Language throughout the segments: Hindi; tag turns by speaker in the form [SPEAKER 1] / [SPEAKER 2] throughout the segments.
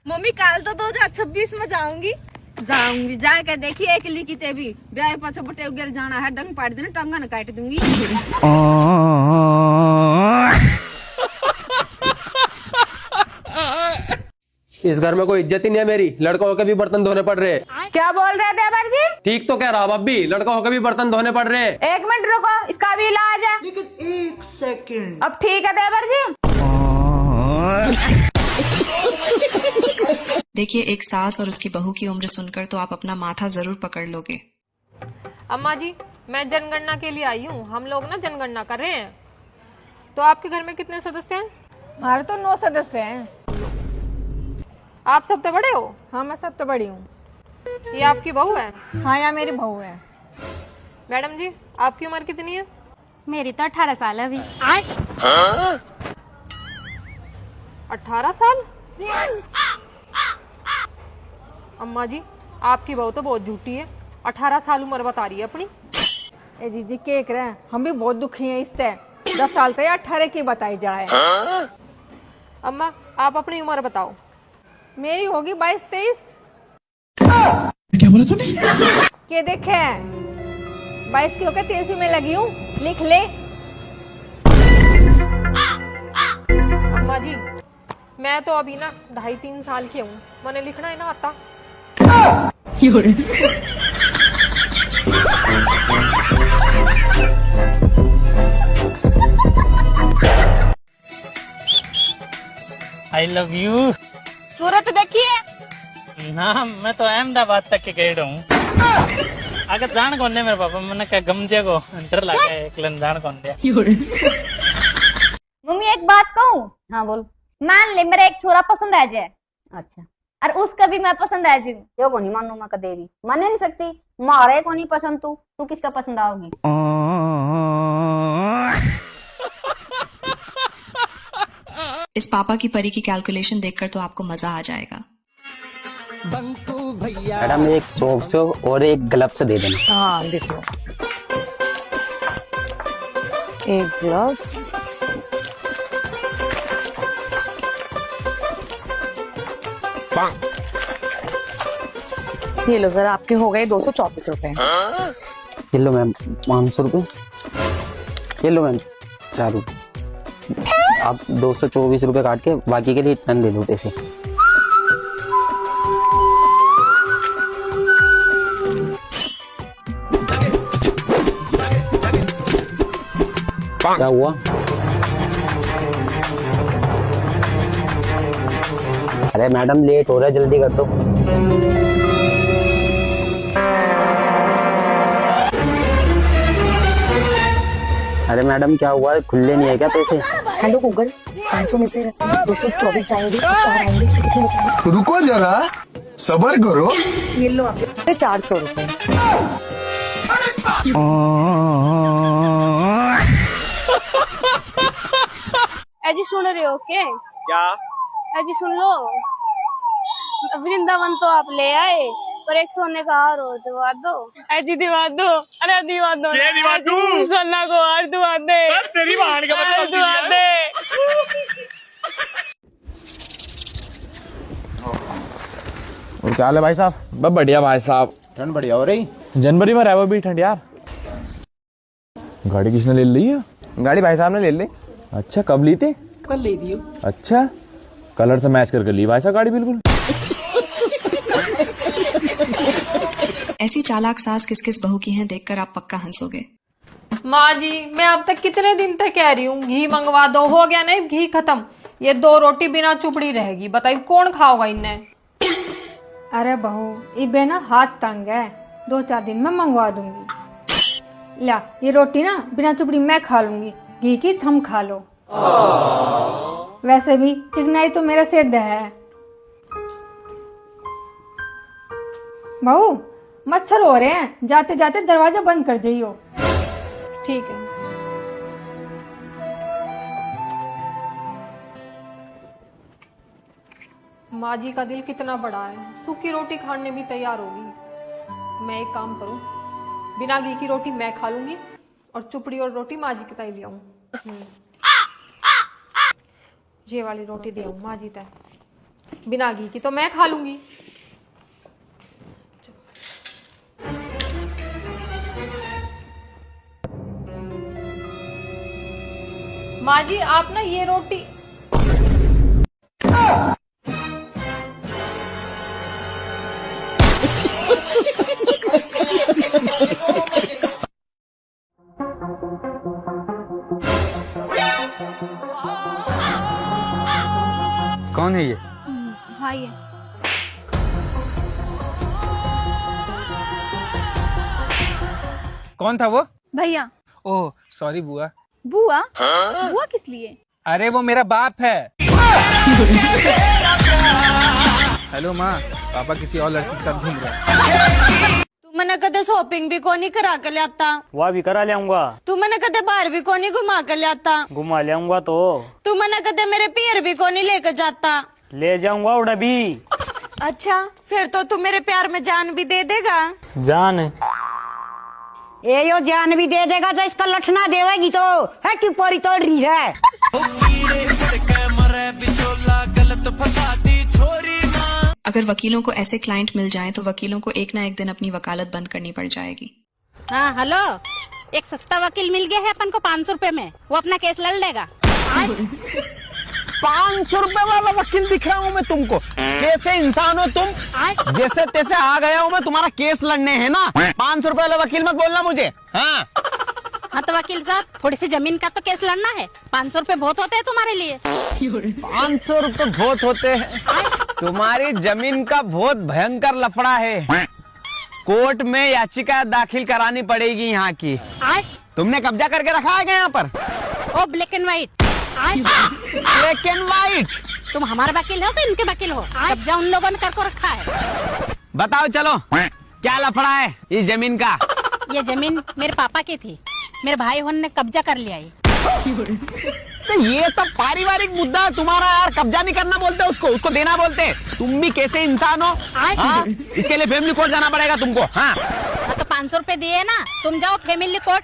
[SPEAKER 1] मम्मी कल तो 2026 में जाऊंगी जाके देखिए एक लिखी ते भी ब्याह पछो बटे गेल जाना है डंग पाड़ देना टंगा न काट दूंगी।
[SPEAKER 2] इस घर में कोई इज्जत ही नहीं है मेरी, लड़का होकर भी बर्तन धोने पड़ रहे।
[SPEAKER 3] क्या बोल रहे देवर जी?
[SPEAKER 2] ठीक तो कह रहा भाभी, लड़का होकर भी बर्तन धोने पड़ रहे।
[SPEAKER 3] 1 मिनट रुको, इसका भी इलाज है।
[SPEAKER 4] लेकिन 1 सेकंड।
[SPEAKER 3] अब ठीक है देवर जी।
[SPEAKER 5] देखिए, एक सास और उसकी बहू की उम्र सुनकर तो आप अपना माथा जरूर पकड़ लोगे।
[SPEAKER 6] अम्मा जी, मैं जनगणना के लिए आई हूँ। हम लोग ना जनगणना कर रहे हैं। तो आपके घर में कितने सदस्य हैं?
[SPEAKER 3] हमारे तो 9 सदस्य हैं।
[SPEAKER 6] आप सबसे बड़े हो?
[SPEAKER 3] हाँ, मैं सबसे बड़ी हूँ।
[SPEAKER 6] ये आपकी बहू है?
[SPEAKER 3] हाँ, यहाँ मेरी बहू है।
[SPEAKER 6] मैडम जी, आपकी उम्र कितनी है?
[SPEAKER 7] मेरी तो 18 साल है अभी।
[SPEAKER 6] 18 साल? अम्मा जी, आपकी बहू तो बहुत झूठी है। 18 साल उम्र बता रही है अपनी।
[SPEAKER 3] ए जीजी के रहे हैं, हम भी बहुत दुखी हैं इससे। 10 साल तो 18 की बताई जाए।
[SPEAKER 6] अम्मा, आप अपनी उम्र बताओ।
[SPEAKER 3] मेरी होगी 22-23।
[SPEAKER 4] क्या बोला तूने?
[SPEAKER 3] के देखे 22 की होकर 23 में लगी हूँ, लिख ले।
[SPEAKER 6] अम्मा जी, मैं तो अभी ना 2.5-3 साल की हूँ। मैंने लिखना है ना आता।
[SPEAKER 8] I love you.
[SPEAKER 1] सूरत देखिए
[SPEAKER 8] ना, मैं तो अहमदाबाद तक के गए हूँ। अगर जान कौन दे मेरे पापा, मैंने क्या गमजे को डर लगा है, एक जान कौन दिया।
[SPEAKER 7] मम्मी एक बात कहूँ?
[SPEAKER 1] हाँ बोल।
[SPEAKER 7] मान ले मेरा एक छोरा पसंद आ जाए,
[SPEAKER 1] अच्छा,
[SPEAKER 7] और उसका भी मैं पसंद आ जाऊँ।
[SPEAKER 1] यो को नहीं मानू मैं कदे भी मान नहीं सकती। मारे को नहीं पसंद, तू किसका पसंद आओगी?
[SPEAKER 5] इस पापा की परी की कैलकुलेशन देखकर तो आपको मजा आ जाएगा।
[SPEAKER 9] मैडम एक सॉक्स और एक ग्लव्स दे देना।
[SPEAKER 1] हाँ देती हूँ। एक ग्लव्स, ये लो सर, आपके हो गए 224 रुपए।
[SPEAKER 9] ये लो मैम 500 रुपये। ये लो मैम 4 रुपये। आप 224 रुपये काट के बाकी के लिए रिटर्न दे दो पैसे। क्या हुआ? अरे मैडम लेट हो रहा है, जल्दी कर दो। अरे मैडम क्या हुआ, खुले नहीं है क्या पैसे?
[SPEAKER 1] हेलो गूगल, 500 में से 224 जाएंगे, 4 आएंगे तो कितने बचेंगे?
[SPEAKER 10] रुको जरा, सबर करो।
[SPEAKER 1] ये लो आपके 400 रुपए।
[SPEAKER 7] अजी सुन रहे हो क्या? अजी सुन लो, वृंदावन तो आप ले आए, पर एक सोने का हार और दिवा दो।
[SPEAKER 6] अजी दिवा दो। अरे दिवा दो।
[SPEAKER 8] ये दिवा दूं?
[SPEAKER 6] सोना को हार दिवा दे।
[SPEAKER 8] तेरी बहन का मतलब
[SPEAKER 6] दिवा दे।
[SPEAKER 11] और क्या हाल है भाई साहब?
[SPEAKER 12] बस बढ़िया भाई साहब।
[SPEAKER 11] ठंड बढ़िया हो रही।
[SPEAKER 12] जनवरी में रहो भी ठंड यार। गाड़ी किसने ले ली है?
[SPEAKER 11] गाड़ी भाई साहब ने ले ली।
[SPEAKER 12] अच्छा, कब ली थी?
[SPEAKER 1] कल ले दी।
[SPEAKER 12] अच्छा, कलर से मैच करके ली भाई साहब गाड़ी बिल्कुल।
[SPEAKER 5] ऐसी चालाक सास किस किस बहू की हैं देखकर आप पक्का हंसोगे।
[SPEAKER 6] माँ जी, मैं अब तक कितने दिन तक कह रही हूँ घी मंगवा दो, हो गया नहीं घी खत्म। ये 2 रोटी बिना चुपड़ी रहेगी, बताइए कौन खाओगा इन्हें?
[SPEAKER 3] अरे बहू, इबे ना हाथ तंग है, 2-4 दिन में मंगवा दूंगी। ला, ये रोटी ना बिना चुपड़ी मैं खा लूंगी, घी की थम खा लो। वैसे भी चिकनाई तो मेरा सिद्ध है। बहू, मच्छर हो रहे हैं, जाते जाते दरवाजा बंद कर जाइयो।
[SPEAKER 6] ठीक है। माँ जी का दिल कितना बड़ा है, सूखी रोटी खाने भी तैयार होगी। मैं एक काम करूं, बिना घी की रोटी मैं खा लूंगी और चुपड़ी और रोटी माँ जी के ताई ले आऊं। ये वाली रोटी दे आऊं माँ जी तय। बिना घी की तो मैं खा लूंगी। माँ जी आप ना ये रोटी
[SPEAKER 9] कौन है ये?
[SPEAKER 7] भाई है।
[SPEAKER 2] कौन था वो?
[SPEAKER 7] भैया।
[SPEAKER 2] ओह सॉरी बुआ।
[SPEAKER 7] बुआ? बुआ किस लिए?
[SPEAKER 2] अरे वो मेरा बाप है। हेलो माँ, पापा किसी और लड़की के साथ घूम रहा है।
[SPEAKER 3] तू मैंने कदे शॉपिंग भी कोनी करा कर लाता।
[SPEAKER 8] वह भी करा लियाऊंगा।
[SPEAKER 3] तू मैंने कदे बाहर भी कोनी घुमा कर लाता।
[SPEAKER 8] घुमा लियाऊंगा तो।
[SPEAKER 3] तू मैंने कदे मेरे पियर भी कोनी लेकर जाता।
[SPEAKER 8] ले जाऊंगा उड़ा भी।
[SPEAKER 3] अच्छा फिर तो तू मेरे प्यार में जान भी दे देगा।
[SPEAKER 8] जान
[SPEAKER 3] ए यो जान भी दे देगा तो इसका लठना देवेगी तो है कि पोरी तोड़ रही है।
[SPEAKER 5] अगर वकीलों को ऐसे क्लाइंट मिल जाएं तो वकीलों को एक ना एक दिन अपनी वकालत बंद करनी पड़ जाएगी।
[SPEAKER 1] हाँ हेलो, एक सस्ता वकील मिल गया है अपन को 500 रुपए में, वो अपना केस लड़ लेगा।
[SPEAKER 11] 500 रुपए वाला वकील दिख रहा हूँ मैं तुमको? कैसे इंसान हो तुम? जैसे तैसे आ गया हूँ मैं तुम्हारा केस लड़ने, है ना? 500 रुपए वाला वकील मत बोलना मुझे। हाँ
[SPEAKER 1] हाँ तो वकील साहब थोड़ी सी जमीन का तो केस लड़ना है, 500 रुपए बहुत होते हैं तुम्हारे लिए।
[SPEAKER 11] 500 रुपए बहुत होते हैं? तुम्हारी जमीन का बहुत भयंकर लफड़ा है, कोर्ट में याचिका दाखिल करानी पड़ेगी यहाँ की। तुमने कब्जा करके रखा है क्या यहाँ पर?
[SPEAKER 1] Oh black and white.
[SPEAKER 11] Black and white?
[SPEAKER 1] तुम हमारा वकील हो कि इनके वकील हो? कब्जा उन लोगों ने करके रखा है।
[SPEAKER 11] बताओ चलो क्या लफड़ा है इस जमीन का?
[SPEAKER 1] ये जमीन मेरे पापा की थी, मेरे भाई होने ने कब्जा कर लिया है।
[SPEAKER 11] तो ये तो पारिवारिक मुद्दा है तुम्हारा यार, कब्जा नहीं करना बोलते उसको देना बोलते। तुम भी कैसे इंसान हो? हाँ? इसके लिए फैमिली कोर्ट जाना पड़ेगा तुमको। हाँ
[SPEAKER 1] तो 500 रुपए दिए ना, तुम जाओ फैमिली कोर्ट।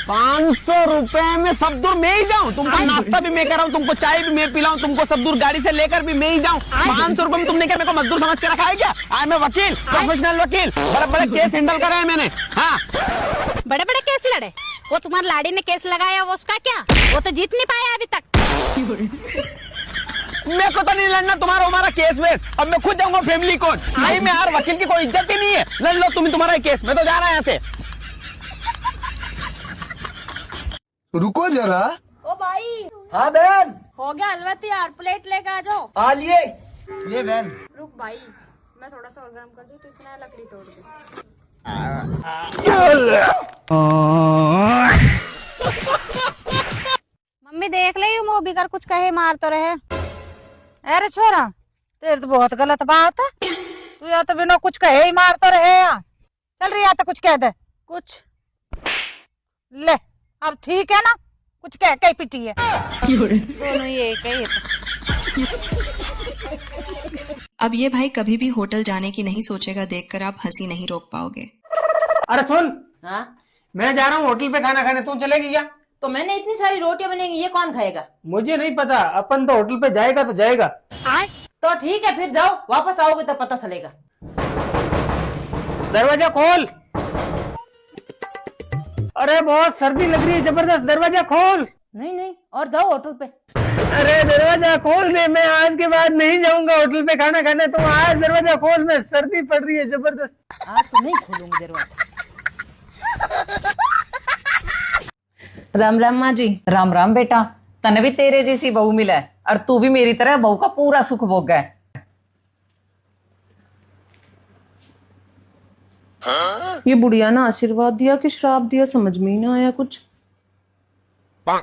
[SPEAKER 11] 500 रुपए में सब दूर मैं ही जाऊँ? तुमको नाश्ता भी मैं कराऊँ, तुमको चाय भी मैं पिलाऊं, तुमको सब दूर गाड़ी से लेकर भी मैं ही जाऊँ? 500 रुपए में तुमने क्या मेरे को मजदूर समझ के रखा है क्या? आज मैं वकील, प्रोफेशनल वकील, बड़े बड़े केस हैंडल करे हैं मैंने। हाँ
[SPEAKER 1] बड़े बड़े केस लड़े? वो तुम्हारी लाड़ी ने केस लगाया, वो उसका क्या? वो तो जीत नहीं पाया अभी तक।
[SPEAKER 11] मैं को तो नहीं लड़ना तुम्हारा हमारा केस वेस, अब मैं खुद जाऊंगा फैमिली कोर्ट। नहीं में यार वकील की कोई इज्जत ही नहीं है, लड़ लो तुम तुम्हारा केस, मैं तो जा रहा है यहाँ से।
[SPEAKER 10] रुको जरा।
[SPEAKER 7] ओ भाई।
[SPEAKER 11] हाँ बहन,
[SPEAKER 7] हो गया हलवा तैयार, प्लेट लेकर आ जाओ।
[SPEAKER 11] आ लिए बहन।
[SPEAKER 7] रुक भाई, मैं थोड़ा सा और गर्म कर दूं तो इतना लकड़ी तोड़ दे।
[SPEAKER 1] मम्मी देख ले, वो भी कर कुछ कहे मार तो रहे। अरे छोरा तेरे तो बहुत गलत बात है, तू या तो बिना कुछ कहे ही मार तो रहे। चल रही या तो कुछ कह दे कुछ। ले अब ठीक है ना, कुछ कह के पिटी है। दोनों ये कही
[SPEAKER 5] अब ये भाई कभी भी होटल जाने की नहीं सोचेगा, देखकर आप हंसी नहीं रोक पाओगे।
[SPEAKER 2] अरे सुन, मैं जा रहा हूँ होटल पे खाना खाने, तू चलेगी क्या?
[SPEAKER 1] तो मैंने इतनी सारी रोटियां बनेंगी, ये कौन खाएगा?
[SPEAKER 2] मुझे नहीं पता, अपन तो होटल पे जाएगा तो जाएगा।
[SPEAKER 1] तो ठीक है फिर जाओ, वापस आओगे तो पता चलेगा।
[SPEAKER 2] दरवाजा खोल। अरे बहुत सर्दी लग रही है जबरदस्त, दरवाजा खोल।
[SPEAKER 1] नहीं और जाओ होटल पे।
[SPEAKER 2] अरे दरवाजा खोल दे, मैं आज के बाद नहीं जाऊंगा होटल पे खाना खाने, तो आज दरवाजा खोल, मैं सर्दी पड़ रही है जबरदस्त।
[SPEAKER 1] आज तो नहीं खोलूंगी दरवाजा।
[SPEAKER 13] राम राम माँ जी। राम राम बेटा, तने भी तेरे जैसी बहू मिला है और तू भी मेरी तरह बहू का पूरा सुख भोग है।
[SPEAKER 4] ये बुढ़िया ना आशीर्वाद दिया कि श्राप दिया, समझ में ही ना आया कुछ।
[SPEAKER 8] ओ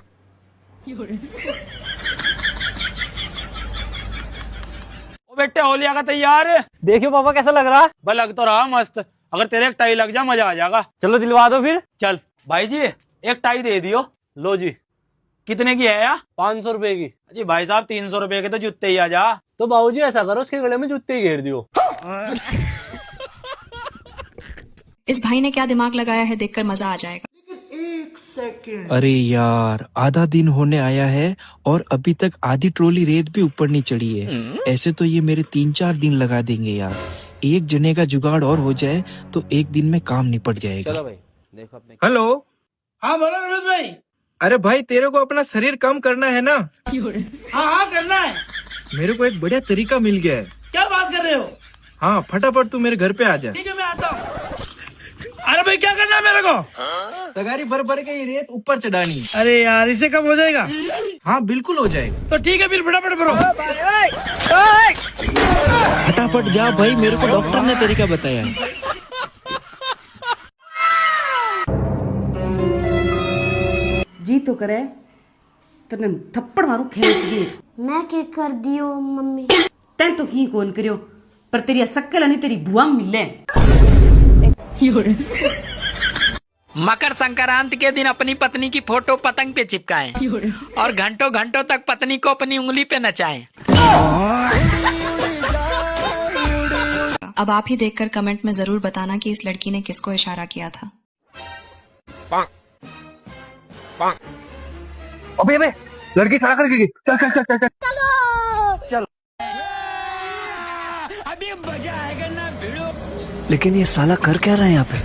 [SPEAKER 8] बेटे होलिया का तैयार है? देखियो पापा कैसा लग रहा? बस लग तो रहा मस्त, अगर तेरे एक टाई लग जा मजा आ जाएगा। चलो दिलवा दो फिर। चल भाई जी एक टाई दे दियो। लो जी। कितने की है यार? 500 रुपए की। जी भाई साहब 300 रुपए के तो जूते ही आ जा। तो बाबूजी ऐसा करो उसके गले में जूते ही घेर दियो।
[SPEAKER 5] इस भाई ने क्या दिमाग लगाया है, देखकर मजा आ जाएगा।
[SPEAKER 14] अरे यार, आधा दिन होने आया है और अभी तक आधी ट्रॉली रेत भी ऊपर नहीं चढ़ी है। ऐसे तो ये मेरे 3-4 दिन लगा देंगे यार। एक जने का जुगाड़ और हो जाए तो एक दिन में काम निपट जाएगा।
[SPEAKER 9] चलो भाई देखो अपने।
[SPEAKER 2] हेलो,
[SPEAKER 8] हाँ बोलो रमेश भाई।
[SPEAKER 2] अरे भाई तेरे को अपना शरीर कम करना है ना?
[SPEAKER 8] हाँ करना है।
[SPEAKER 2] मेरे को एक बढ़िया तरीका मिल गया है।
[SPEAKER 8] क्या बात कर रहे हो?
[SPEAKER 2] हाँ फटाफट तू मेरे घर पे आ जा।
[SPEAKER 8] ठीक है मैं आता हूँ। अरे भाई क्या करना है मेरे को?
[SPEAKER 2] तगारी भर भर के ये रेत ऊपर चढ़ानी।
[SPEAKER 8] अरे यार इससे कब हो जाएगा?
[SPEAKER 2] हाँ बिल्कुल हो जाएगा।
[SPEAKER 8] तो ठीक है फिर फटाफट भरो।
[SPEAKER 14] फटाफट जा भाई, मेरे को डॉक्टर ने तरीका बताया है।
[SPEAKER 1] जी तो करे तने थप्पड़ मारू खेच के।
[SPEAKER 7] मैं क्या कर दियो मम्मी?
[SPEAKER 1] तैं तो की कौन करियो, पर तेरी शक्ल नहीं तेरी बुआ मिले।
[SPEAKER 11] मकर संक्रांति के दिन अपनी पत्नी की फोटो पतंग पे चिपकाएं और घंटों घंटों तक पत्नी को अपनी उंगली पे नचाएं।
[SPEAKER 5] अब आप ही देखकर कमेंट में जरूर बताना कि इस लड़की ने किसको इशारा किया था।
[SPEAKER 10] अबे लड़की खड़ा करके चल चल चल चल चल चल।
[SPEAKER 11] अभी मजा आएगा ना भिड़ो।
[SPEAKER 10] लेकिन ये साला कर क्या रहा है यहाँ पे?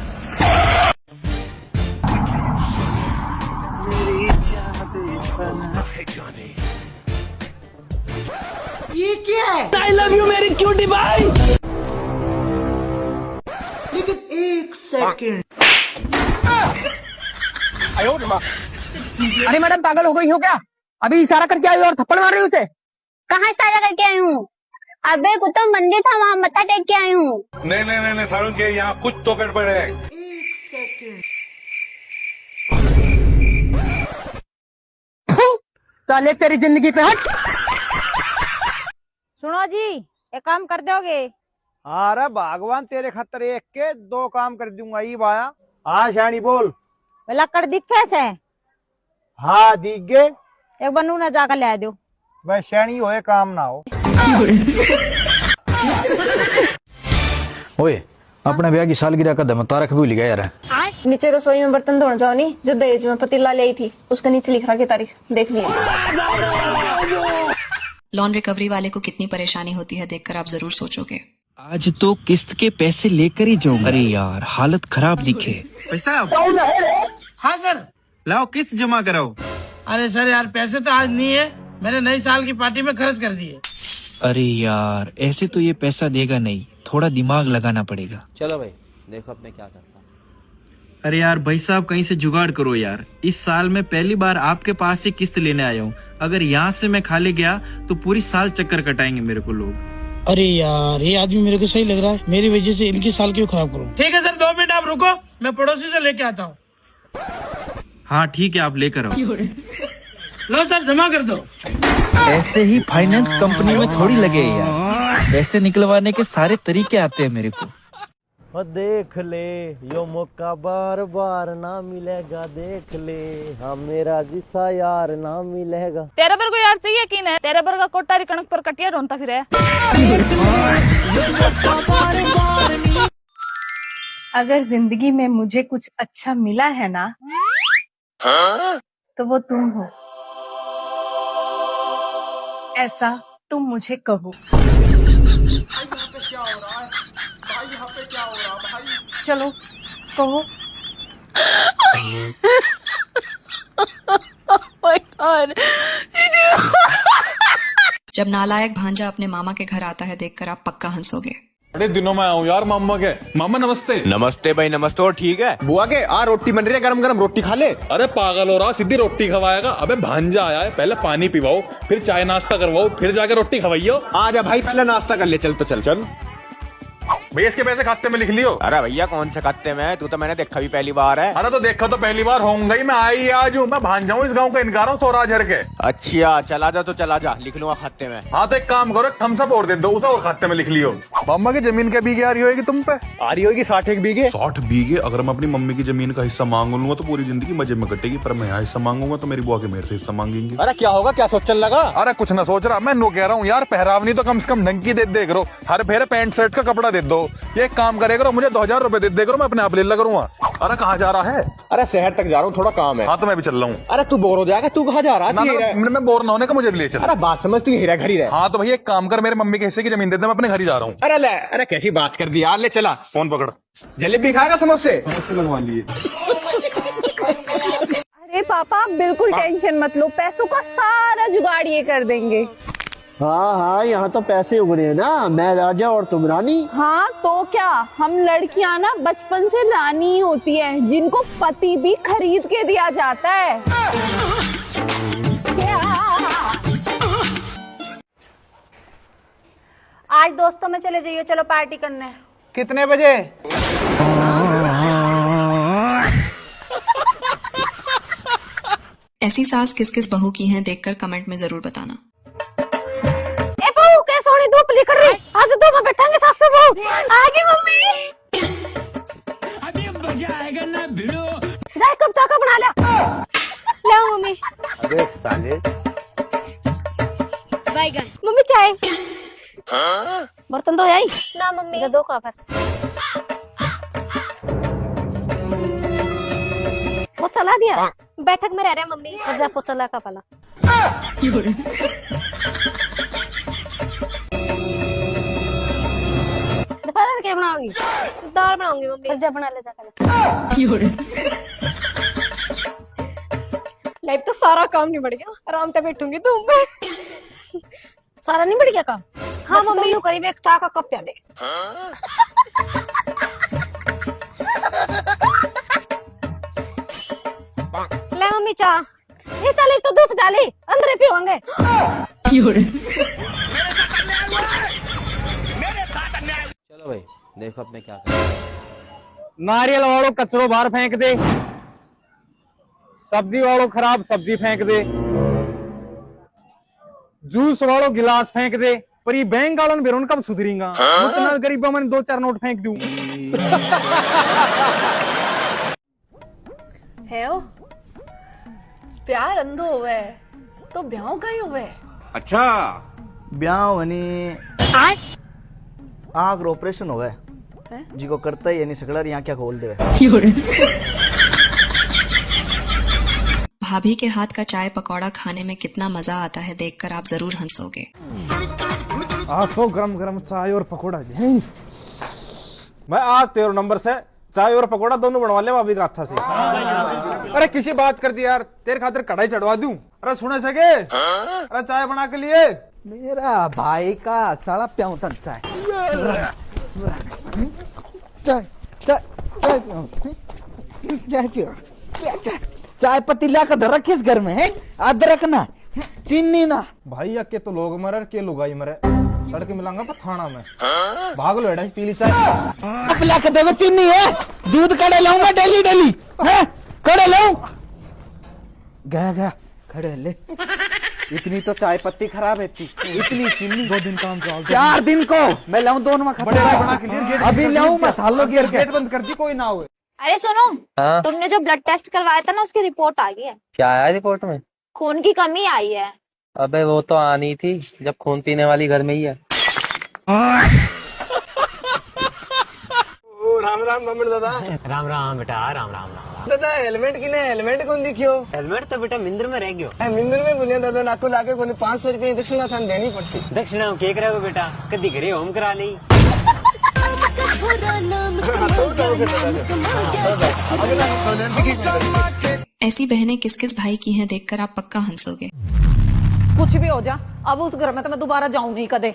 [SPEAKER 1] ये क्या है?
[SPEAKER 11] आई लव यू मेरी क्यूटी भाई।
[SPEAKER 1] लेकिन एक सेकंड।
[SPEAKER 13] अरे मैडम पागल हो गई हो क्या? अभी इशारा करके आई और थप्पड़ मार रही उसे।
[SPEAKER 7] कहाँ इशारा करके आई हूँ? अबे कुत्ता मंदिर था वहाँ मत्था टेक के आई हूँ।
[SPEAKER 10] नहीं सारुण के यहाँ कुछ तो गड़बड़ है।
[SPEAKER 13] साले तेरी जिंदगी पे हट।
[SPEAKER 1] सुनो जी, एक काम कर दोगे?
[SPEAKER 2] अरे भगवान तेरे खतर एक के 2 काम कर दूंगा। ये बाया हाँ शानी बोल।
[SPEAKER 1] लकड़ दिखे से?
[SPEAKER 2] हाँ दिख गए।
[SPEAKER 1] एक बनू ना जाकर ले दो।
[SPEAKER 2] वह शैनी होए काम ना हो।
[SPEAKER 12] ओए अपने ब्याह की सालगिरह का दम तारक भूल गया यार।
[SPEAKER 3] नीचे रसोई में बर्तन धोने जाओ नहीं, जो दहेज में पतीला ले आई थी उसके नीचे लिख रहा की तारीख देख लिया।
[SPEAKER 5] लोन रिकवरी वाले को कितनी परेशानी होती है देखकर आप जरूर सोचोगे।
[SPEAKER 14] आज तो किस्त के पैसे लेकर ही जाऊंगा। अरे यार हालत खराब दिखे।
[SPEAKER 2] पैसा?
[SPEAKER 8] हाँ सर।
[SPEAKER 2] लाओ किस्त जमा कराओ।
[SPEAKER 8] अरे सर यार पैसे तो आज नहीं है, मैंने नई साल की पार्टी में खर्च कर दिए।
[SPEAKER 14] अरे यार ऐसे तो ये पैसा देगा नहीं, थोड़ा दिमाग लगाना पड़ेगा।
[SPEAKER 9] चलो भाई देखो अब मैं क्या करता हूँ।
[SPEAKER 2] अरे यार भाई साहब कहीं से जुगाड़ करो यार। इस साल में पहली बार आपके पास से किस्त लेने आया हूँ। अगर यहाँ से मैं खाली गया तो पूरी साल चक्कर कटाएंगे मेरे को लोग।
[SPEAKER 8] अरे यार ये आदमी मेरे को सही लग रहा है, मेरी वजह से इनकी साल क्यों खराब करूं? ठीक है सर 2 मिनट आप रुको, मैं पड़ोसी से लेके आता हूँ।
[SPEAKER 2] हाँ ठीक है आप लेकर आओ।
[SPEAKER 8] लो सर जमा कर दो।
[SPEAKER 14] ऐसे ही फाइनेंस कंपनी में थोड़ी लगे यार, पैसे निकलवाने के सारे तरीके आते हैं मेरे को।
[SPEAKER 2] देख ले यो मौका बार बार ना मिलेगा, देख ले हाँ मेरा जिसा यार ना मिलेगा।
[SPEAKER 7] तेरे पर कोई यार चाहिए कि नहीं? तेरे पर का कोटारी कणक पर कटिया ढूंढता फिर है।
[SPEAKER 3] अगर जिंदगी में मुझे कुछ अच्छा मिला है ना तो वो तुम हो। ऐसा तुम मुझे कहो। चलो कहो।
[SPEAKER 5] जब नालायक भांजा अपने मामा के घर आता है देखकर आप पक्का हंसोगे।
[SPEAKER 12] बड़े दिनों में आया हूँ यार मामा के। मामा नमस्ते।
[SPEAKER 11] नमस्ते भाई नमस्ते। और ठीक है बुआ के आ रोटी बन रही है, गरम गरम रोटी खा ले।
[SPEAKER 12] अरे पागल हो रहा, सीधी रोटी खवाएगा? अबे भांजा आया है, पहले पानी पिवाओ फिर चाय नाश्ता करवाओ फिर जाके रोटी खवाइयो।
[SPEAKER 11] आ जा भाई पहले नाश्ता कर ले। चल तो चल चल।
[SPEAKER 12] भैया इसके पैसे खाते में लिख लियो।
[SPEAKER 11] अरे भैया कौन से खाते में? तू तो मैंने देखा भी पहली बार है।
[SPEAKER 12] अरे तो देखा तो पहली बार होऊंगा ही, मैं आई आज हूँ। मैं भांजा हूँ इस गाँव का, इनकार हूँ सोराझर के।
[SPEAKER 11] अच्छा चला जा तो चला जा, लिख लूंगा खाते में।
[SPEAKER 12] हाँ तो एक काम करो, थम्स अप और दे दो, उसे और खाते में लिख लियो। मम्मा की जमीन के बीघे आ रही होगी तुम पे?
[SPEAKER 11] आ रही होगी 60 बीघे।
[SPEAKER 12] 60 बीघे? अगर मैं अपनी मम्मी की जमीन का हिस्सा मांग लूंगा तो पूरी जिंदगी मजे में कटेगी, पर मैं यहाँ हिस्सा मांगूंगा तो मेरी बुआ के मेरे से हिस्सा मांगेंगे।
[SPEAKER 11] अरे क्या होगा, क्या सोचने लगा?
[SPEAKER 12] अरे कुछ ना सोच रहा, मैं नो कह रहा हूँ यार, पहरावनी तो कम से कम ढंग की दे करो। हर फेरे पैंट शर्ट का कपड़ा दे दो। ये काम करे करो, मुझे 2000 रुपए दे करो, मैं अपने आप ले ला करूंगा। अरे कहाँ जा रहा है?
[SPEAKER 11] अरे शहर तक जा रहा हूँ, थोड़ा काम है।
[SPEAKER 12] हाँ तो मैं भी चल रहा हूँ।
[SPEAKER 11] अरे तू बोर हो जाएगा, तू कहाँ जा रहा है?
[SPEAKER 12] मैं बोर ना होने का, मुझे भी ले चल।
[SPEAKER 11] अरे बात समझ, तू हीरा घर ही रहे।
[SPEAKER 12] हाँ तो भैया एक काम कर, मेरे मम्मी के हिस्से की जमीन दे दे, मैं अपने घर ही जा रहा हूँ।
[SPEAKER 11] अरे ले, अरे कैसी बात कर दी यार, ले चला।
[SPEAKER 12] फोन पकड़।
[SPEAKER 11] जलेबी खाएगा समोसे?
[SPEAKER 12] लगवा लिए।
[SPEAKER 7] अरे पापा बिल्कुल टेंशन मत लो, पैसों का सारा जुगाड़ ये कर देंगे।
[SPEAKER 10] हाँ हाँ, यहाँ तो पैसे उगड़े हैं ना, मैं राजा और तुम रानी।
[SPEAKER 7] हाँ तो क्या, हम लड़कियां ना बचपन से रानी ही होती है, जिनको पति भी खरीद के दिया जाता है।
[SPEAKER 1] आज दोस्तों में चले जाइए, चलो पार्टी करने।
[SPEAKER 10] कितने बजे?
[SPEAKER 5] ऐसी सास किस किस बहू की हैं देखकर कमेंट में जरूर बताना।
[SPEAKER 1] ए बहू, कैसे होनी धूप निकल रही, आज दो में बैठेंगे सास से बहू। आगे मम्मी, अभी मजा आएगा ना भिड़ो। जाए कब चाका बना लिया, ले आओ मम्मी।
[SPEAKER 10] अबे साले,
[SPEAKER 7] बैगन।
[SPEAKER 1] मम्मी चाय। बर्तन धो आई
[SPEAKER 7] ना मम्मी।
[SPEAKER 1] जा दो कप। वो चला दिया,
[SPEAKER 7] बैठक में रह रहे हैं मम्मी।
[SPEAKER 1] और जा पोछा ला का पला। दोपहर क्या बनाओगी?
[SPEAKER 7] दाल बनाऊंगी मम्मी।
[SPEAKER 1] जा बना ले, जा
[SPEAKER 7] लाइफ तो सारा काम नहीं बढ़ गया, आराम से बैठूंगी धूप में।
[SPEAKER 1] सारा नहीं बढ़ गया काम?
[SPEAKER 7] हाँ मम्मी।
[SPEAKER 1] करीब एक चाय का कप पिया दे।
[SPEAKER 7] ले मम्मी चाह।
[SPEAKER 1] ये चली तो धूप जाली, अंदर ही पीवांगे।
[SPEAKER 9] चलो भाई देखो अब मैं क्या कर।
[SPEAKER 8] नारियल वालों कचरो बाहर फेंक दे, सब्जी वालों खराब सब्जी फेंक दे, जूस वालों गिलास फेंक दे, पर ये बैंक वालों बेरोन कब सुधरेगा? उतना गरीबों में 2-4 नोट फेंक दूं।
[SPEAKER 4] है ओ? प्यार अंधो हुए तो ब्याह का ही हुए।
[SPEAKER 10] अच्छा ब्याह वनी आग ऑपरेशन हुआ है जी को करता ही नहीं सकड़ा, यहाँ क्या खोल दे।
[SPEAKER 5] भाभी के हाथ का चाय पकौड़ा खाने में कितना मजा आता है देखकर आप जरूर हंसोगे।
[SPEAKER 8] आज तो गरम गरम चाय और पकौड़ा। मैं आज 13 नंबर से चाय और पकौड़ा दोनों बनवा ले भाभी का हाथा से। अरे किसी बात कर दी यार, तेरे खातिर कढ़ाई चढ़वा दूं। अरे सुने सके, अरे चाय बना के लिए।
[SPEAKER 10] मेरा भाई का साला प्याऊ तन चाय चाय चाय चाय चाय चाय पत्ती ला कर रखिस घर में है, अदरक ना चीनी ना।
[SPEAKER 8] भाई के तो लोग मरे के लुगाई मरे, लड़के मिलांगा पर थाना में भाग लो एडा पीली चाय।
[SPEAKER 10] अब ला के देखो चीनी है, दूध कड़े लाऊं मैं डेली डेली है, कड़े लाऊं। गया गया खड़े ले, इतनी तो चाय पत्ती खराब है, इतनी चीनी
[SPEAKER 8] 2 दिन काम चल
[SPEAKER 10] 4 दिन को मैं लाऊं दोनों में
[SPEAKER 8] बना के लिए
[SPEAKER 10] अभी लाऊं मसालो गिर के
[SPEAKER 8] गेट बंद कर दी, कोई ना हुए।
[SPEAKER 7] अरे सुनो,
[SPEAKER 9] हाँ?
[SPEAKER 7] तुमने जो ब्लड टेस्ट करवाया था ना, उसकी रिपोर्ट आ गई है।
[SPEAKER 9] क्या आया रिपोर्ट में?
[SPEAKER 7] खून की कमी आई है।
[SPEAKER 9] अबे वो तो आनी थी जब खून पीने वाली घर में ही है।
[SPEAKER 10] राम राम मम्मी दादा।
[SPEAKER 11] राम राम बेटा, राम राम राम।
[SPEAKER 10] दादा हेलमेट की ने हेलमेट कौन दिखियो?
[SPEAKER 11] हेलमेट तो बेटा मिंदर में रह गयो।
[SPEAKER 10] मिंदर में बुनिया दादा नाको लाके कोने 500 रुपए दक्षिणा थान देनी पड़सी।
[SPEAKER 11] दक्षिणा के करे बेटा, कदी घरे होम करा ली।
[SPEAKER 5] ऐसी बहनें किस किस भाई की हैं देखकर आप पक्का हंसोगे।
[SPEAKER 4] कुछ भी हो जा, अब उस घर में तो मैं दोबारा जाऊं नहीं कदे।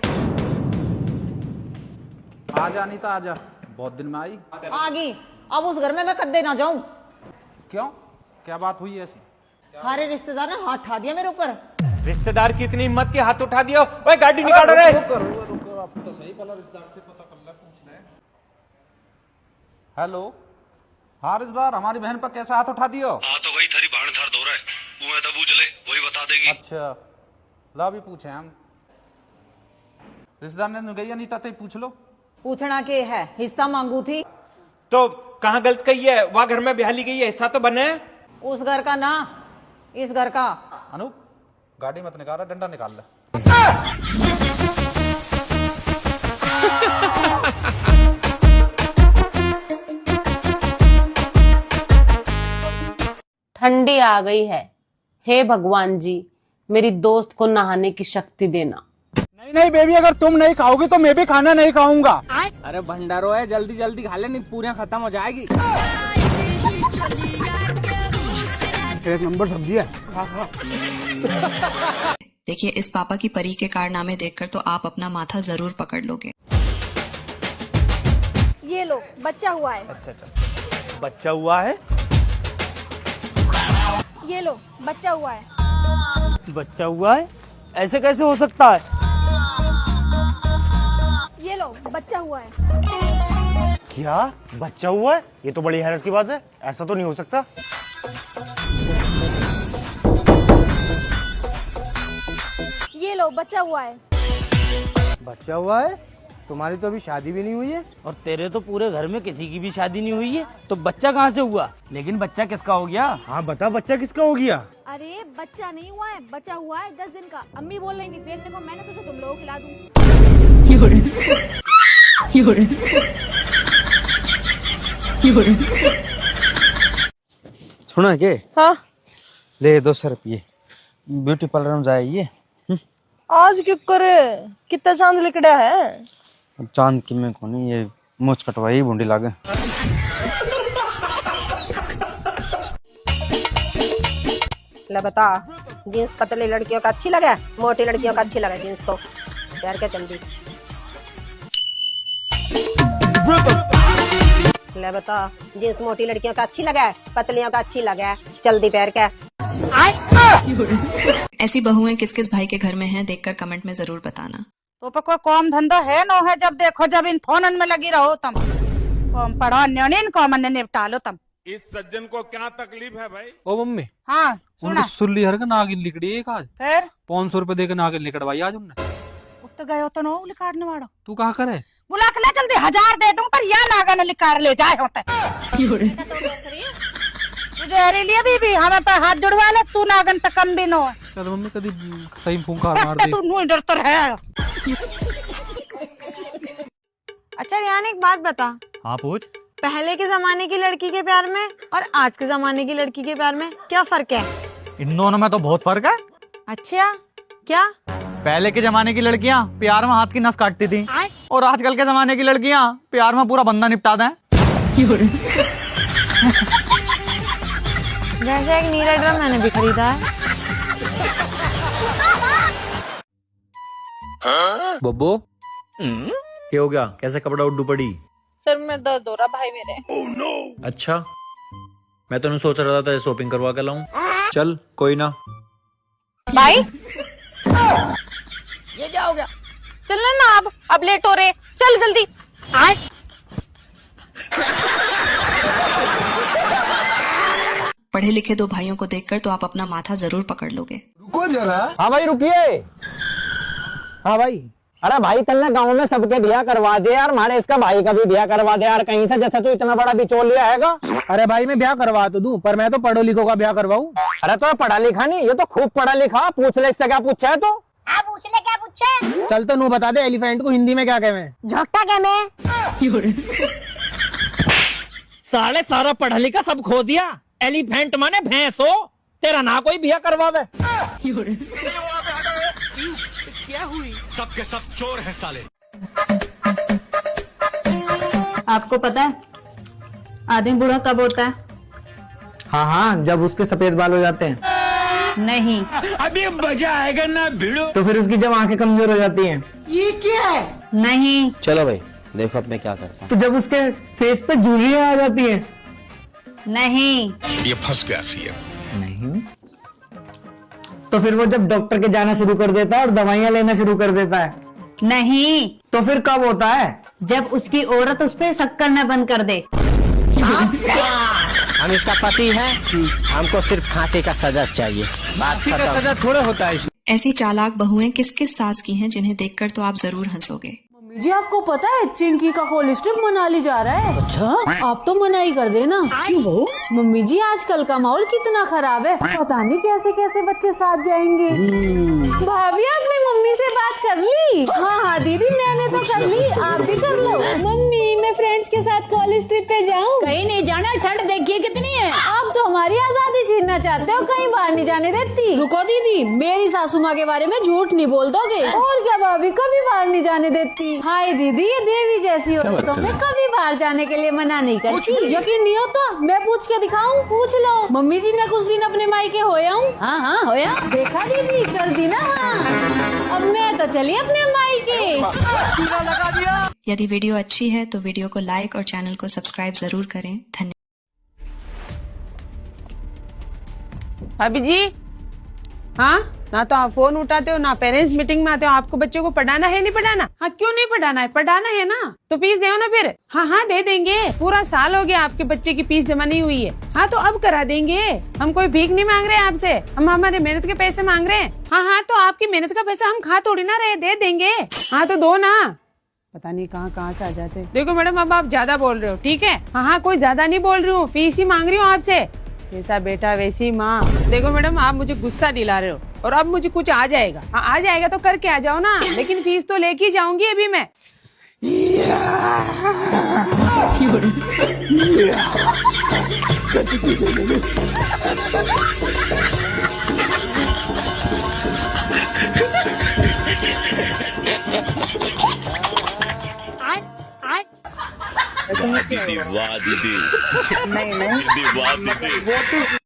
[SPEAKER 8] आजा अनीता आजा, बहुत दिन में आई।
[SPEAKER 4] आ गई, अब उस घर में मैं कदे ना जाऊं।
[SPEAKER 8] क्यों, क्या बात हुई ऐसी?
[SPEAKER 4] सारे रिश्तेदार ने हाथ उठा दिया मेरे ऊपर।
[SPEAKER 8] रिश्तेदार की इतनी हिम्मत के हाथ उठा दिया? ओए गाड़ी निकालो रे। रुको आप तो सही, पहले रिश्तेदार से पता कर ले, पूछ ले। हेलो, हाँ रिश्तेदार, हमारी बहन पर कैसे हाथ उठा दियो?
[SPEAKER 12] हाँ तो वही थारी भाण थार दो रहा है, वो है तब चले वही बता देगी।
[SPEAKER 8] अच्छा ला भी पूछे हम, रिश्तेदार ने गई अनीता तो पूछ लो।
[SPEAKER 4] पूछना के है, हिस्सा मांगू थी
[SPEAKER 8] तो कहाँ गलत कही है? वहाँ घर में बिहाली गई है, हिस्सा तो बने।
[SPEAKER 4] उस घर का ना, इस घर का।
[SPEAKER 8] अनूप गाड़ी मत निकाल, डंडा निकाल ले।
[SPEAKER 7] ठंडी आ गई है। हे भगवान जी, मेरी दोस्त को नहाने की शक्ति देना।
[SPEAKER 10] नहीं नहीं बेबी, अगर तुम नहीं खाओगी तो मैं भी खाना नहीं खाऊंगा।
[SPEAKER 11] अरे भंडारो है, जल्दी जल्दी खा ले, नहीं पूरियां खत्म हो जाएगी।
[SPEAKER 10] एक नंबर सब्जी है।
[SPEAKER 5] देखिए, इस पापा की परी के कारनामे देखकर तो आप अपना माथा जरूर पकड़ लोगे।
[SPEAKER 3] ये लो, बच्चा हुआ है।
[SPEAKER 8] अच्छा अच्छा, बच्चा हुआ है।
[SPEAKER 3] ये लो, बच्चा हुआ है।
[SPEAKER 8] बच्चा हुआ है? ऐसे कैसे हो सकता है?
[SPEAKER 3] ये लो, बच्चा हुआ है।
[SPEAKER 8] क्या बच्चा हुआ है? ये तो बड़ी हैरत की बात है, ऐसा तो नहीं हो सकता।
[SPEAKER 3] ये लो, बच्चा हुआ है।
[SPEAKER 10] बच्चा हुआ है? तुम्हारी तो अभी शादी भी नहीं हुई है।
[SPEAKER 8] और तेरे तो पूरे घर में किसी की भी शादी नहीं हुई है, तो बच्चा कहाँ से हुआ? लेकिन बच्चा किसका हो गया? हाँ बता, बच्चा किसका हो गया?
[SPEAKER 3] अरे बच्चा नहीं हुआ है, बच्चा हुआ है 10 दिन का। अम्मी बोल रही थी फेंकने को, मैंने सोचा तुम लोगों को खिला दूं।
[SPEAKER 9] सुना के?
[SPEAKER 13] हाँ,
[SPEAKER 9] ले 200 रुपये, ब्यूटी पार्लर में जाइए।
[SPEAKER 13] आज क्यों करे? कितना चांद लिकड़ा है?
[SPEAKER 9] चांद की में कोनी, ये मोच कटवाई बूंदी लागे।
[SPEAKER 1] ले बता, जींस पतली लड़कियों का अच्छी लगे, मोटी लड़कियों का अच्छी लगे जींस? तो प्यार के चल दी। ले बता, जींस मोटी लड़कियों का अच्छी लगे, पतलियों का अच्छी लगे? चल दी पैर के।
[SPEAKER 5] ऐसी बहुएं किस किस भाई के घर में हैं, देखकर कमेंट में जरूर बताना।
[SPEAKER 1] तो पे कोई काम धंधा है नो है? जब देखो जब इन फोन में लगी रहो तुम। कौन पढ़ो न्योनीन को मन निपटा लो तुम।
[SPEAKER 12] इस सज्जन को क्या तकलीफ है भाई?
[SPEAKER 8] ओ मम्मी,
[SPEAKER 1] हाँ सुना,
[SPEAKER 8] सुरली हर का नागिन लिकड़ी एक आज।
[SPEAKER 1] फिर
[SPEAKER 8] 500 रुपए देकर नागिन लिकड़वाई आज उनने।
[SPEAKER 1] उठ गए हो तो नो लिखाड़ने वालों।
[SPEAKER 8] तू कहाँ करे?
[SPEAKER 1] बुला के ले जल्दी, 1000 दे दूं पर या नागन लिखाड़ ले जाए होते। तुझे लिए बीबी हमें पे हाथ जुड़वा ले, तू नागन तक कम भी नो।
[SPEAKER 8] चल मम्मी, कभी सही फूंकार मार दे।
[SPEAKER 1] तू मुंह डरता है।
[SPEAKER 3] अच्छा रियान, एक बात बता।
[SPEAKER 8] हाँ पूछ।
[SPEAKER 3] पहले के जमाने की लड़की के प्यार में और आज के जमाने की लड़की के प्यार में क्या फर्क है?
[SPEAKER 8] इन दोनों में तो बहुत फर्क है।
[SPEAKER 3] अच्छा, क्या?
[SPEAKER 11] पहले के जमाने की लड़कियां प्यार में हाथ की नस काटती थी, और आजकल के जमाने की लड़कियां प्यार में पूरा बंदा निपटा दें।
[SPEAKER 3] जैसे एक नीला ड्रम मैंने भी खरीदा है।
[SPEAKER 2] बब्बो, क्या हो गया? कैसे कपड़ा उड्डू पड़ी?
[SPEAKER 7] सर में दर्द हो रहा भाई मेरे।
[SPEAKER 2] अच्छा, मैं तो नहीं सोच रहा था शॉपिंग करवा के लाऊं। चल कोई ना।
[SPEAKER 7] भाई
[SPEAKER 11] ये क्या हो गया?
[SPEAKER 7] चलना ना, अब लेट हो रहे, चल जल्दी।
[SPEAKER 5] पढ़े लिखे दो भाइयों को देखकर तो आप अपना माथा जरूर पकड़ लोगे।
[SPEAKER 10] रुको जरा।
[SPEAKER 11] हाँ भाई रुकिए। हाँ भाई, अरे भाई कल ना गाँव में सबके ब्याह करवा दे यार, हमारे इसका भाई का भी ब्याह करवा दे यार कहीं से, जैसे तू इतना बड़ा बिचौलिया हैगा।
[SPEAKER 8] अरे भाई मैं ब्याह करवा तो दूं, पर मैं तो पढ़ो लिखो का ब्याह करवाऊं।
[SPEAKER 11] अरे तो पढ़ा लिखा नहीं, ये तो खूब पढ़ा लिखा। पूछ ले इससे क्या पूछा है तो।
[SPEAKER 3] पूछ ले क्या पूछे?
[SPEAKER 8] चल तो नू बता दे, एलिफेंट को हिंदी में क्या कहें?
[SPEAKER 3] झोंका क्या मैं?
[SPEAKER 11] साले सारा पढ़ा लिखा सब खो दिया। एलिफेंट माने भैंस हो, तेरा ना कोई ब्याह करवावे।
[SPEAKER 12] क्या हुई? सबके सब चोर हैं साले।
[SPEAKER 3] आपको पता है आदमी बूढ़ा कब होता है?
[SPEAKER 11] हाँ हाँ, जब उसके सफेद बाल हो जाते हैं।
[SPEAKER 3] नहीं।
[SPEAKER 11] अभी मजा आएगा ना भिड़ो। तो फिर उसकी जब आंखें कमजोर हो जाती हैं।
[SPEAKER 3] ये क्या है? नहीं।
[SPEAKER 9] चलो भाई देखो अब मैं क्या करता हूँ।
[SPEAKER 11] तो जब उसके फेस पे झुर्रियां आ जाती हैं।
[SPEAKER 3] नहीं।
[SPEAKER 12] ये फंस गया सीएम।
[SPEAKER 11] नहीं। तो फिर वो जब डॉक्टर के जाना शुरू कर देता है और दवाइयां लेना शुरू कर देता है।
[SPEAKER 3] नहीं।
[SPEAKER 11] तो फिर कब होता है?
[SPEAKER 3] जब उसकी औरत उस पर शक करना बंद कर दे।
[SPEAKER 11] हम इसका पति है, हमको सिर्फ फांसी का सजा चाहिए। फांसी का सजा थोड़ा होता है।
[SPEAKER 5] ऐसी चालाक बहुएं किस किस सास की हैं जिन्हें देखकर तो आप जरूर हंसोगे।
[SPEAKER 7] मम्मी जी आपको पता है चिंकी का कोलेस्ट्रॉल मनाली जा रहा है। अच्छा, आप तो मनाई कर देना। क्यों? मम्मी जी आजकल का माहौल कितना खराब है, पता नहीं कैसे कैसे बच्चे साथ जाएंगे। भाभी आपने मम्मी से बात कर ली? हाँ हाँ दीदी मैंने तो कर ली, आप भी कर लो। मम्मी अपने फ्रेंड्स के साथ कॉलेज ट्रिप पे जाऊं? कहीं नहीं जाना, ठंड देखिए कितनी है। आप तो हमारी आजादी छीनना चाहते हो, कहीं बाहर नहीं जाने देती। रुको दीदी, मेरी सासू माँ के बारे में झूठ नहीं बोल दोगे। और क्या भाभी, कभी बाहर नहीं जाने देती। हाय दीदी, ये देवी जैसी औरतों में कभी बाहर जाने के लिए मना नहीं करती। यकीन नहीं होता, मैं पूछ के दिखाऊं? पूछ लो। मम्मी जी, मैं कुछ दिन अपने मायके होया हूँ। हाँ हाँ होया। देखा दीदी, कर दी ना। हाँ, अब मैं तो चली अपने मायके। लगा दिया।
[SPEAKER 5] यदि वीडियो अच्छी है तो वीडियो को लाइक और चैनल को सब्सक्राइब जरूर करें। धन्यवाद।
[SPEAKER 15] भाभी जी, हाँ, ना तो आप फोन उठाते हो, ना पेरेंट्स मीटिंग में आते हो। आपको बच्चों को पढ़ाना है नहीं पढ़ाना? हाँ, क्यों नहीं पढ़ाना है? पढ़ाना है ना, तो फीस दो ना फिर। हाँ हाँ दे देंगे, पूरा साल हो गया आपके बच्चे की फीस जमा नहीं हुई है। हाँ तो अब करा देंगे। हम कोई भीख नहीं मांग रहे आपसे, हम हमारे मेहनत के पैसे मांग रहे हैं। हाँ हाँ, तो आपकी मेहनत का पैसा हम खा थोड़ी ना रहे, दे देंगे। हाँ तो दो ना, पता नहीं कहाँ से आ जाते। देखो मैडम, अब आप ज्यादा बोल रहे हो, ठीक है? हाँ हाँ, कोई ज्यादा नहीं बोल रही हूँ, फीस ही मांग रही हूँ आपसे। जैसा बेटा वैसी माँ। देखो मैडम, आप मुझे गुस्सा दिला रहे हो, और अब मुझे कुछ आ जाएगा। हाँ आ जाएगा तो करके आ जाओ ना, लेकिन फीस तो लेके जाऊंगी अभी मैं।
[SPEAKER 11] दीदी वाह दीदी,
[SPEAKER 13] नहीं नहीं,
[SPEAKER 11] दीदी वाह दीदी।
[SPEAKER 13] वो तो